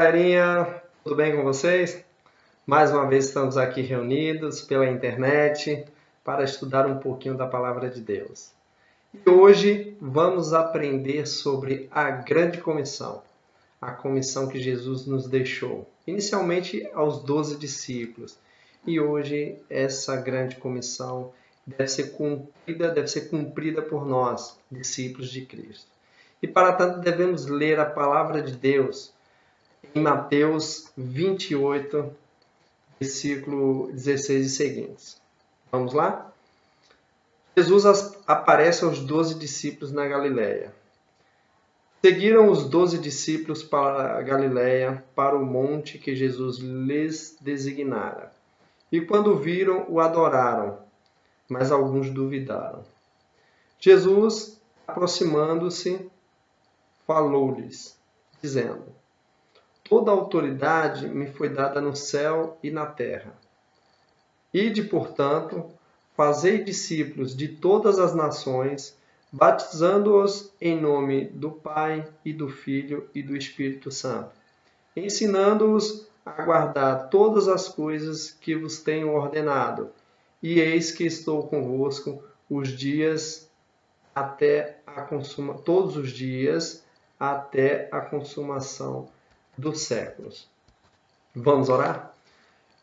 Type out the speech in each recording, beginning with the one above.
galerinha, tudo bem com vocês? Mais uma vez estamos aqui reunidos pela internet para estudar um pouquinho da Palavra de Deus. E hoje vamos aprender sobre a Grande Comissão, a comissão que Jesus nos deixou, inicialmente aos 12 discípulos. E hoje essa Grande Comissão deve ser cumprida por nós, discípulos de Cristo. E para tanto devemos ler a Palavra de Deus em Mateus 28, versículo 16 e seguintes. Vamos lá? Jesus aparece aos 12 discípulos na Galileia. Seguiram os 12 discípulos para a Galileia, para o monte que Jesus lhes designara. E quando o viram, o adoraram, mas alguns duvidaram. Jesus, aproximando-se, falou-lhes, dizendo: Toda a autoridade me foi dada no céu e na terra. Ide, portanto, fazei discípulos de todas as nações, batizando-os em nome do Pai e do Filho e do Espírito Santo, ensinando-os a guardar todas as coisas que vos tenho ordenado. E eis que estou convosco todos os dias até a consumação dos séculos. Vamos orar?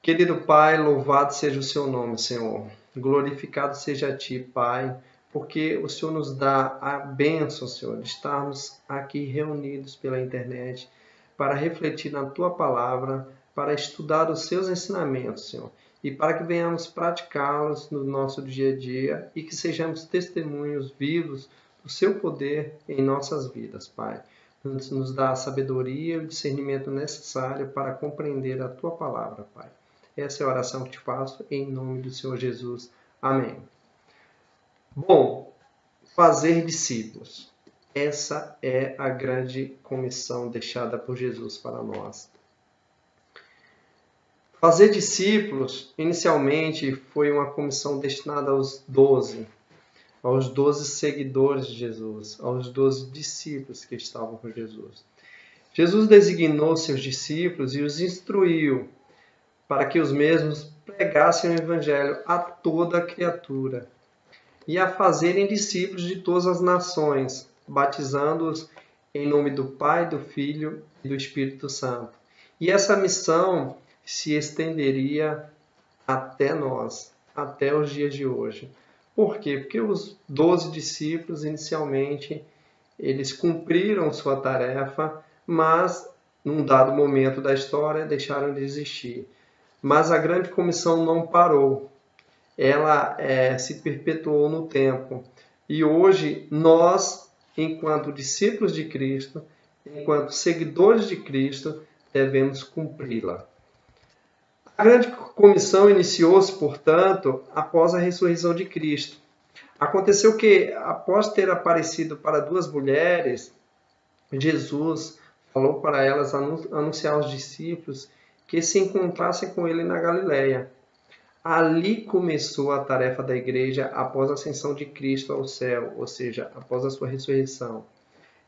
Querido Pai, louvado seja o seu nome, Senhor. Glorificado seja a Ti, Pai, porque o Senhor nos dá a bênção, Senhor, de estarmos aqui reunidos pela internet para refletir na Tua palavra, para estudar os Seus ensinamentos, Senhor, e para que venhamos praticá-los no nosso dia a dia e que sejamos testemunhos vivos do Seu poder em nossas vidas, Pai. Nos dá a sabedoria e o discernimento necessário para compreender a Tua palavra, Pai. Essa é a oração que te faço em nome do Senhor Jesus. Amém. Bom, fazer discípulos. Essa é a grande comissão deixada por Jesus para nós. Fazer discípulos, inicialmente, foi uma comissão destinada aos 12 seguidores de Jesus, aos 12 discípulos que estavam com Jesus. Jesus designou seus discípulos e os instruiu para que os mesmos pregassem o Evangelho a toda a criatura e a fazerem discípulos de todas as nações, batizando-os em nome do Pai, do Filho e do Espírito Santo. E essa missão se estenderia até nós, até os dias de hoje. Por quê? Porque os 12 discípulos, inicialmente, eles cumpriram sua tarefa, mas, num dado momento da história, deixaram de existir. Mas a grande comissão não parou. Ela se perpetuou no tempo. E hoje, nós, enquanto discípulos de Cristo, enquanto seguidores de Cristo, devemos cumpri-la. A grande comissão iniciou-se, portanto, após a ressurreição de Cristo. Aconteceu que, após ter aparecido para duas mulheres, Jesus falou para elas anunciar aos discípulos que se encontrassem com ele na Galileia. Ali começou a tarefa da igreja após a ascensão de Cristo ao céu, ou seja, após a sua ressurreição.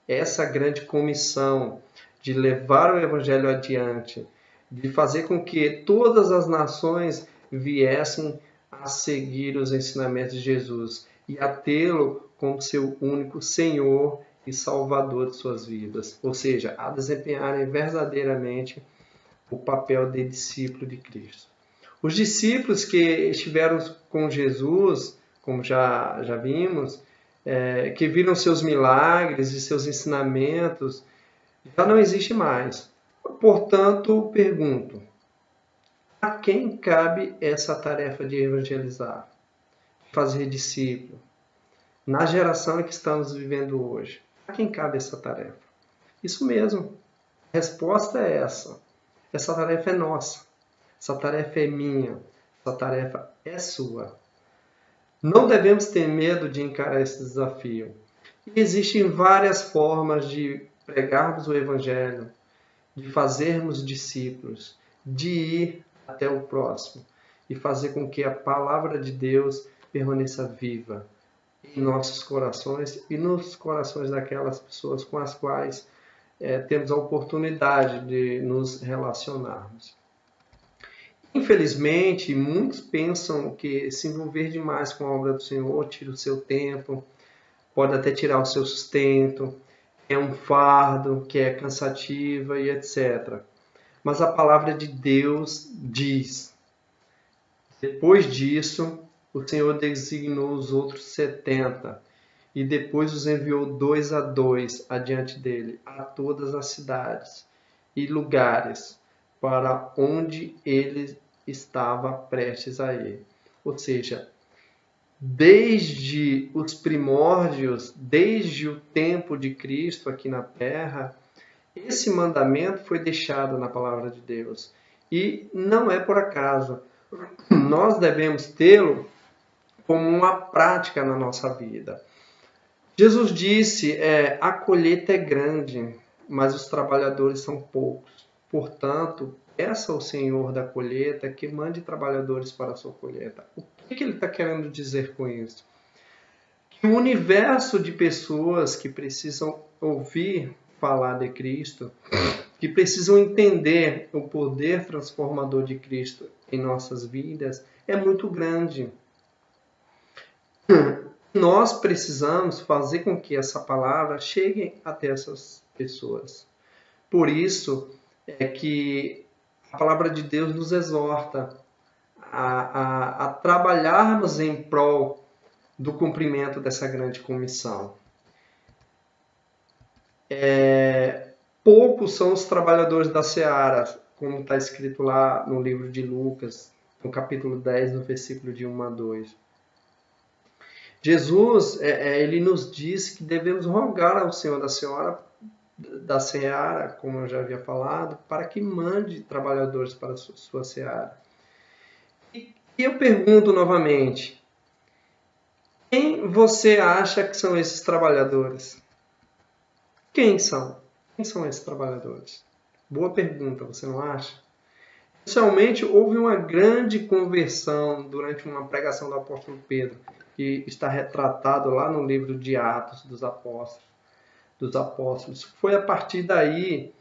Essa grande comissão de levar o evangelho adiante, de fazer com que todas as nações viessem a seguir os ensinamentos de Jesus e a tê-lo como seu único Senhor e Salvador de suas vidas, ou seja, a desempenharem verdadeiramente o papel de discípulo de Cristo. Os discípulos que estiveram com Jesus, como já vimos, que viram seus milagres e seus ensinamentos, já não existe mais. Portanto, pergunto, a quem cabe essa tarefa de evangelizar, de fazer discípulo? Na geração em que estamos vivendo hoje, a quem cabe essa tarefa? Isso mesmo, a resposta é essa. Essa tarefa é nossa, essa tarefa é minha, essa tarefa é sua. Não devemos ter medo de encarar esse desafio. E existem várias formas de pregarmos o evangelho, de fazermos discípulos, de ir até o próximo e fazer com que a palavra de Deus permaneça viva em nossos corações e nos corações daquelas pessoas com as quais temos a oportunidade de nos relacionarmos. Infelizmente, muitos pensam que se envolver demais com a obra do Senhor tira o seu tempo, pode até tirar o seu sustento, é um fardo, que é cansativa e etc. Mas a palavra de Deus diz: depois disso, o Senhor designou os outros 70 e depois os enviou 2 a 2 adiante dele a todas as cidades e lugares para onde ele estava prestes a ir. Ou seja, desde os primórdios, desde o tempo de Cristo aqui na Terra, esse mandamento foi deixado na palavra de Deus. E não é por acaso. Nós devemos tê-lo como uma prática na nossa vida. Jesus disse, a colheita é grande, mas os trabalhadores são poucos. Portanto, peça ao Senhor da colheita que mande trabalhadores para a sua colheita. O que ele está querendo dizer com isso? Que o universo de pessoas que precisam ouvir falar de Cristo, que precisam entender o poder transformador de Cristo em nossas vidas, é muito grande. Nós precisamos fazer com que essa palavra chegue até essas pessoas. Por isso é que a palavra de Deus nos exorta a trabalharmos em prol do cumprimento dessa grande comissão. Poucos são os trabalhadores da seara, como está escrito lá no livro de Lucas, no capítulo 10, no versículo de 1 a 2. Jesus, ele nos diz que devemos rogar ao Senhor da seara, como eu já havia falado, para que mande trabalhadores para a sua seara. E eu pergunto novamente, quem você acha que são esses trabalhadores? Quem são? Quem são esses trabalhadores? Boa pergunta, você não acha? Inicialmente, houve uma grande conversão durante uma pregação do apóstolo Pedro, que está retratado lá no livro de Atos dos Apóstolos. Foi a partir daí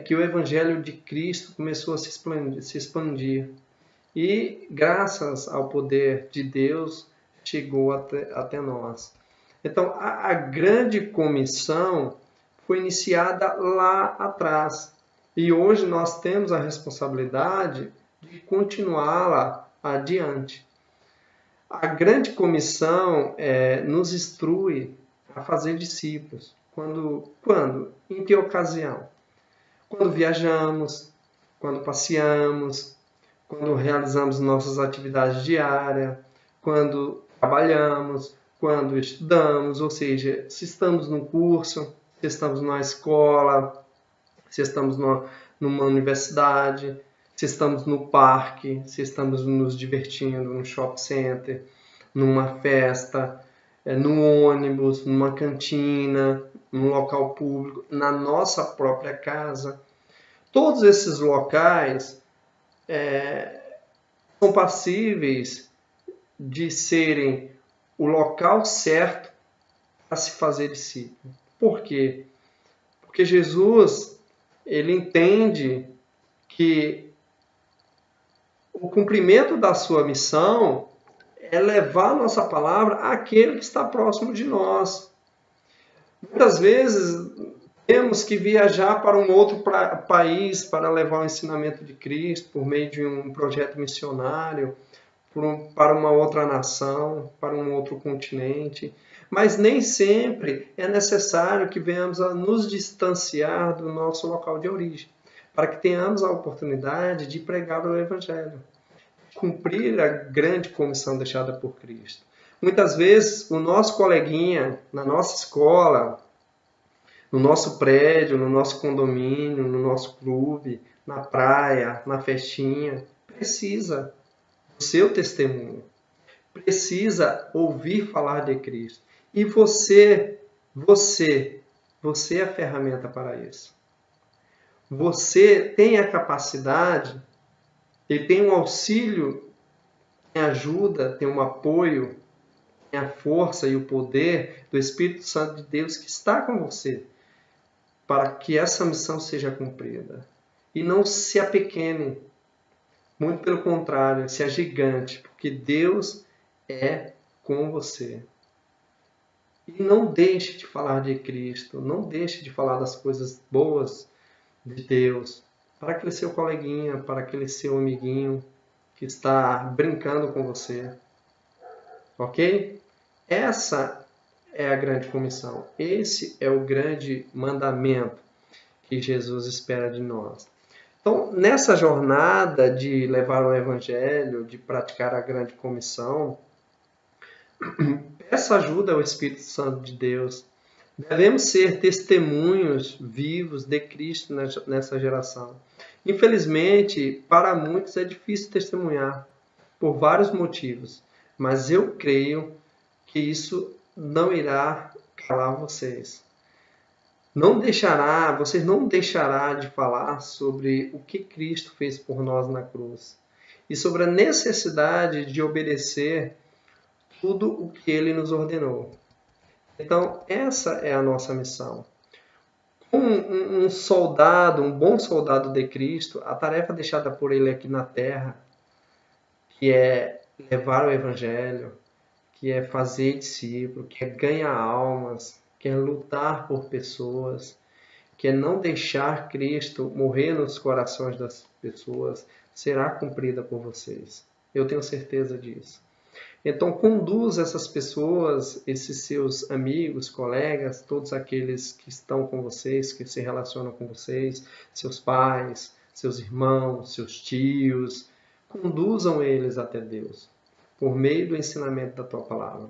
que o Evangelho de Cristo começou a se expandir. E, graças ao poder de Deus, chegou até nós. Então, a grande comissão foi iniciada lá atrás. E hoje nós temos a responsabilidade de continuá-la adiante. A grande comissão nos instrui a fazer discípulos. Quando? Em que ocasião? Quando viajamos, quando passeamos, quando realizamos nossas atividades diárias, quando trabalhamos, quando estudamos, ou seja, se estamos num curso, se estamos numa escola, se estamos numa universidade, se estamos no parque, se estamos nos divertindo no shopping center, numa festa, no ônibus, numa cantina, num local público, na nossa própria casa. Todos esses locais são passíveis de serem o local certo para se fazer discípulo. Por quê? Porque Jesus, ele entende que o cumprimento da sua missão é levar a nossa palavra àquele que está próximo de nós. Muitas vezes temos que viajar para um outro país para levar o ensinamento de Cristo por meio de um projeto missionário, para uma outra nação, para um outro continente. Mas nem sempre é necessário que venhamos a nos distanciar do nosso local de origem, para que tenhamos a oportunidade de pregar o Evangelho, cumprir a grande comissão deixada por Cristo. Muitas vezes, o nosso coleguinha, na nossa escola, no nosso prédio, no nosso condomínio, no nosso clube, na praia, na festinha, precisa do seu testemunho. Precisa ouvir falar de Cristo. E você é a ferramenta para isso. Você tem a capacidade e tem um auxílio, tem ajuda, tem um apoio, tem a força e o poder do Espírito Santo de Deus que está com você. para que essa missão seja cumprida. E não se apequene, muito pelo contrário, se agigante, porque Deus é com você. E não deixe de falar de Cristo, não deixe de falar das coisas boas de Deus, para aquele seu coleguinha, para aquele seu amiguinho que está brincando com você. Ok? Essa é a grande comissão. Esse é o grande mandamento que Jesus espera de nós. Então, nessa jornada de levar o Evangelho, de praticar a grande comissão, peça ajuda ao Espírito Santo de Deus. Devemos ser testemunhos vivos de Cristo nessa geração. Infelizmente, para muitos é difícil testemunhar, por vários motivos. Mas eu creio que isso não irá calar vocês. Vocês não deixarão de falar sobre o que Cristo fez por nós na cruz. E sobre a necessidade de obedecer tudo o que Ele nos ordenou. Então, essa é a nossa missão. Um soldado, um bom soldado de Cristo, a tarefa deixada por Ele aqui na terra, que é levar o Evangelho, que é fazer discípulo, que é ganhar almas, que é lutar por pessoas, que é não deixar Cristo morrer nos corações das pessoas, será cumprida por vocês. Eu tenho certeza disso. Então, conduza essas pessoas, esses seus amigos, colegas, todos aqueles que estão com vocês, que se relacionam com vocês, seus pais, seus irmãos, seus tios, conduzam eles até Deus, por meio do ensinamento da tua palavra.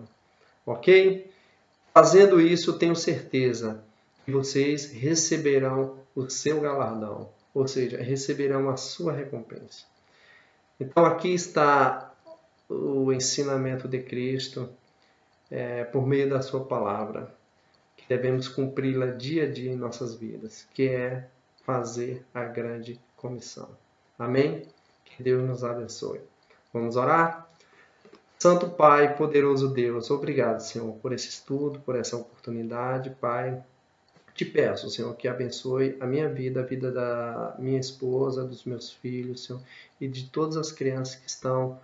Ok? Fazendo isso, tenho certeza que vocês receberão o seu galardão, ou seja, receberão a sua recompensa. Então, aqui está o ensinamento de Cristo por meio da sua palavra, que devemos cumpri-la dia a dia em nossas vidas, que é fazer a grande comissão. Amém? Que Deus nos abençoe. Vamos orar? Santo Pai, poderoso Deus, obrigado, Senhor, por esse estudo, por essa oportunidade, Pai. Te peço, Senhor, que abençoe a minha vida, a vida da minha esposa, dos meus filhos, Senhor, e de todas as crianças que estão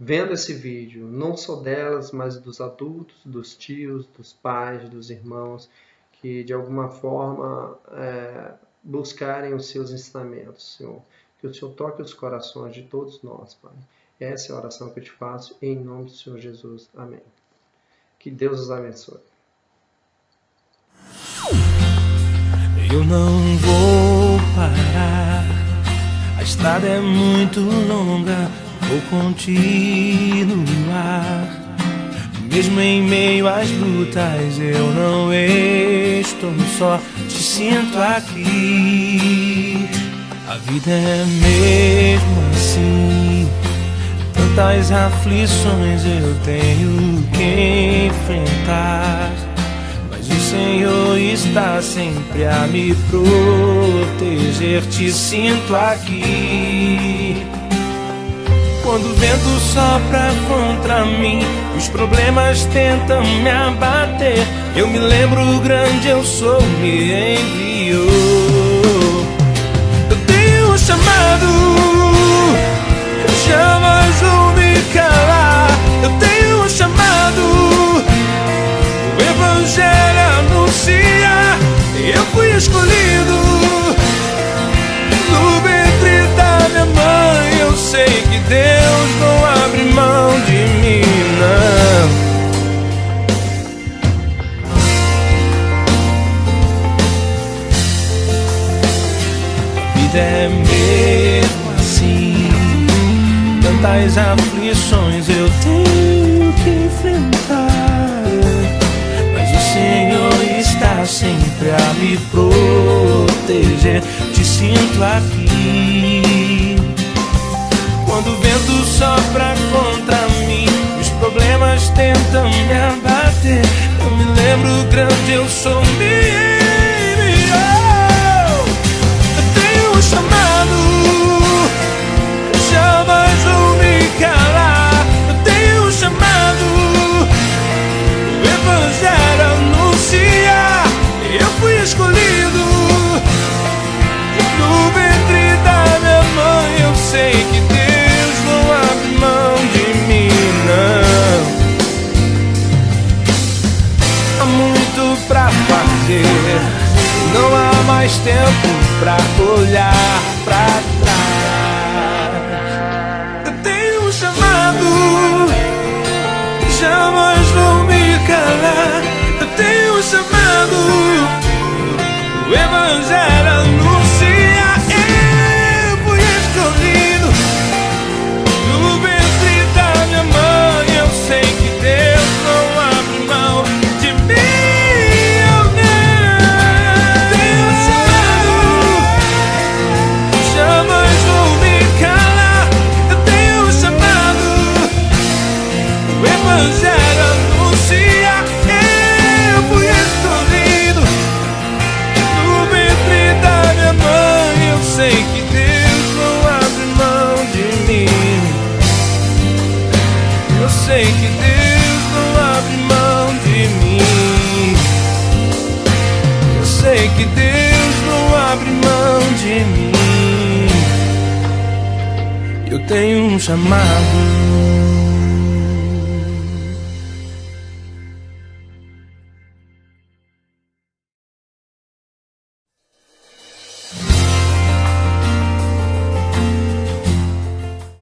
vendo esse vídeo, não só delas, mas dos adultos, dos tios, dos pais, dos irmãos, que de alguma forma buscarem os seus ensinamentos, Senhor. Que o Senhor toque os corações de todos nós, Pai. Essa é a oração que eu te faço, em nome do Senhor Jesus. Amém. Que Deus os abençoe. Eu não vou parar, a estrada é muito longa, vou continuar. Mesmo em meio às lutas, eu não estou só, te sinto aqui. A vida é mesmo assim, tantas aflições eu tenho que enfrentar, mas o Senhor está sempre a me proteger, te sinto aqui. Quando o vento sopra contra mim, os problemas tentam me abater, eu me lembro o grande eu sou, me enviou. Eu tenho um chamado, jamais vou me calar. Eu tenho um chamado, o Evangelho anuncia. Eu fui escolhido no ventre da minha mãe. Eu sei que Deus não abre mão de mim, não. A vida é mesmo assim, tantas aflições eu tenho que enfrentar, mas o Senhor está sempre a me proteger, te sinto aqui. Quando o vento sopra contra mim, os problemas tentam me abater, eu me lembro o grande eu sou, me enviou. Eu tenho um chamado, jamais vou me calar. Eu tenho um chamado, o Evangelho anuncia. Eu fui escolhido mais tempo pra olhar pra trás. Eu tenho um chamado, jamais vou me calar. Eu tenho um chamado, o Evangelho anuncia. Eu fui escolhido no ventre da minha mãe. Eu sei que Deus não abre mão de mim. Eu tenho um chamado, jamais vou me calar. Eu tenho um chamado, o Evangelho anuncia. Eu fui escolhido no ventre da minha mãe. Eu sei que Deus não abre mão de mim. Eu sei que Deus não abre mão de mim. Eu sei que Deus não abre mão de mim. Eu tenho um chamado.